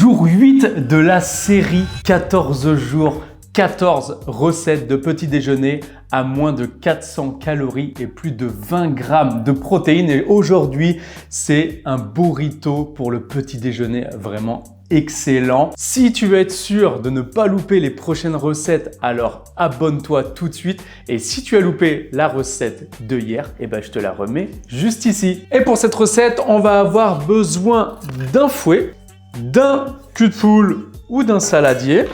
Jour 8 de la série 14 jours, 14 recettes de petit déjeuner à moins de 400 calories et plus de 20 grammes de protéines. Et aujourd'hui, c'est un burrito pour le petit déjeuner vraiment excellent. Si tu veux être sûr de ne pas louper les prochaines recettes, alors abonne-toi tout de suite. Et si tu as loupé la recette de hier, je te la remets juste ici. Et pour cette recette, on va avoir besoin d'un fouet, d'un cul de poule ou d'un saladier,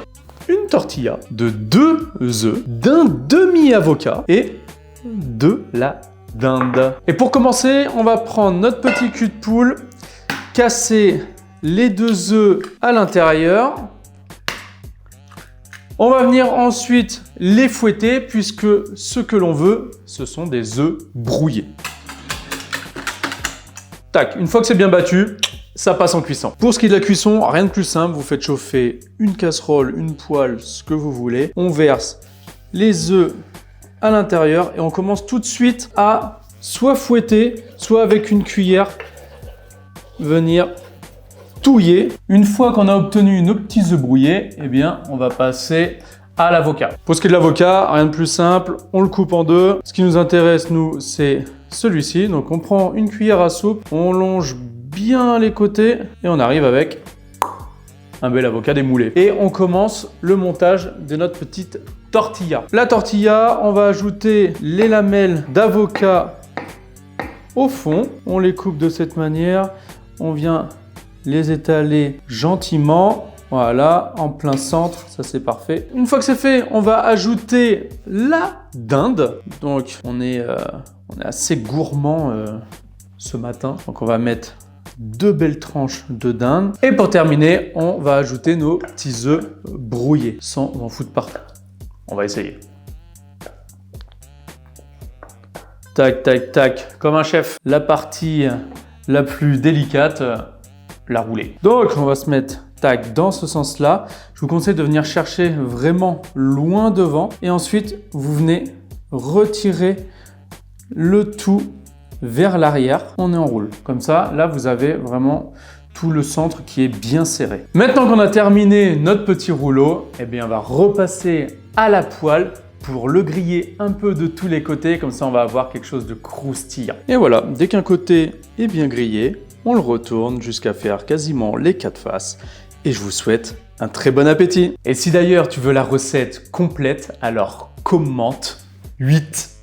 une tortilla, de 2 œufs, d'un demi-avocat et de la dinde. Et pour commencer, on va prendre notre petit cul de poule, casser les 2 œufs à l'intérieur. On va venir ensuite les fouetter puisque ce que l'on veut, ce sont des œufs brouillés. Tac, une fois que c'est bien battu, ça passe en cuisson. Pour ce qui est de la cuisson, rien de plus simple, vous faites chauffer une casserole, une poêle, ce que vous voulez. On verse les œufs à l'intérieur et on commence tout de suite à soit fouetter, soit avec une cuillère, venir touiller. Une fois qu'on a obtenu nos petits œufs brouillés, on va passer à l'avocat. Pour ce qui est de l'avocat, rien de plus simple, on le coupe en deux. Ce qui nous intéresse, nous, c'est celui-ci. Donc on prend une cuillère à soupe, on longe bien les côtés et on arrive avec un bel avocat démoulé. Et on commence le montage de notre petite tortilla. La tortilla, on va ajouter les lamelles d'avocat au fond. On les coupe de cette manière. On vient les étaler gentiment. Voilà, en plein centre, ça c'est parfait. Une fois que c'est fait, on va ajouter la dinde. Donc on est assez gourmand ce matin. Donc on va mettre 2 belles tranches de dinde. Et pour terminer, on va ajouter nos petits œufs brouillés, sans en foutre partout. On va essayer. Tac, tac, tac, comme un chef. La partie la plus délicate, la rouler. Donc on va se mettre tac dans ce sens-là. Je vous conseille de venir chercher vraiment loin devant. Et ensuite, vous venez retirer le tout vers l'arrière, on enroule. Comme ça, là, vous avez vraiment tout le centre qui est bien serré. Maintenant qu'on a terminé notre petit rouleau, on va repasser à la poêle pour le griller un peu de tous les côtés. Comme ça, on va avoir quelque chose de croustillant. Et voilà, dès qu'un côté est bien grillé, on le retourne jusqu'à faire quasiment les 4 faces. Et je vous souhaite un très bon appétit. Et si d'ailleurs, tu veux la recette complète, alors commente 8.